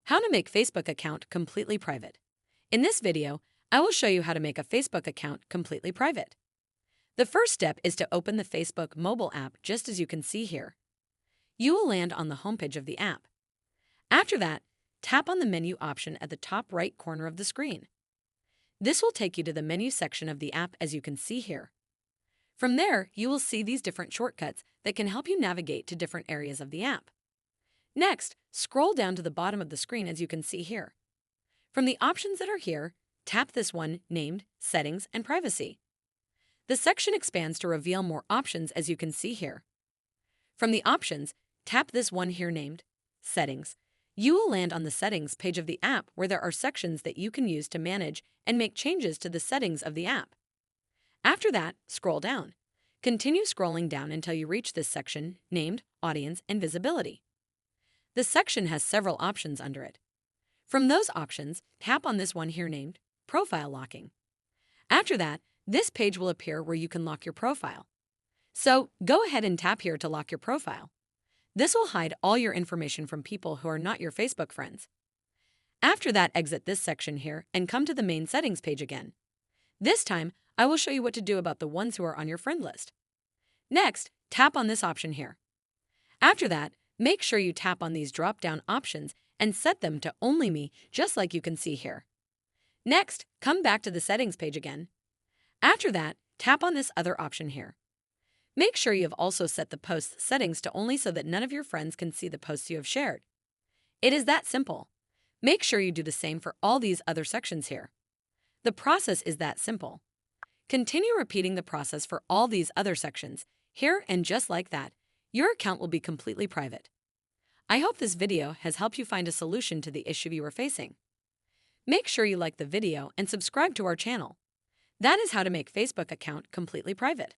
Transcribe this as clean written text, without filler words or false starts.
How to make Facebook account completely private. In this video, I will show you how to make a Facebook account completely private. The first step is to open the Facebook mobile app just as you can see here. You will land on the homepage of the app. After that, tap on the menu option at the top right corner of the screen. This will take you to the menu section of the app as you can see here. From there, you will see these different shortcuts that can help you navigate to different areas of the app. Next, scroll down to the bottom of the screen as you can see here. From the options that are here, tap this one named Settings and Privacy. The section expands to reveal more options as you can see here. From the options, tap this one here named Settings. You will land on the Settings page of the app where there are sections that you can use to manage and make changes to the settings of the app. After that, scroll down. Continue scrolling down until you reach this section named Audience and Visibility. The section has several options under it. From those options, tap on this one here named Profile Locking. After that, this page will appear where you can lock your profile. So, go ahead and tap here to lock your profile. This will hide all your information from people who are not your Facebook friends. After that, exit this section here and come to the main settings page again. This time, I will show you what to do about the ones who are on your friend list. Next, tap on this option here. After that, make sure you tap on these drop-down options and set them to Only Me, just like you can see here. Next, come back to the settings page again. After that, tap on this other option here. Make sure you have also set the post settings to only so that none of your friends can see the posts you have shared. It is that simple. Make sure you do the same for all these other sections here. The process is that simple. Continue repeating the process for all these other sections here, and just like that, your account will be completely private. I hope this video has helped you find a solution to the issue you are facing. Make sure you like the video and subscribe to our channel. That is how to make Facebook account completely private.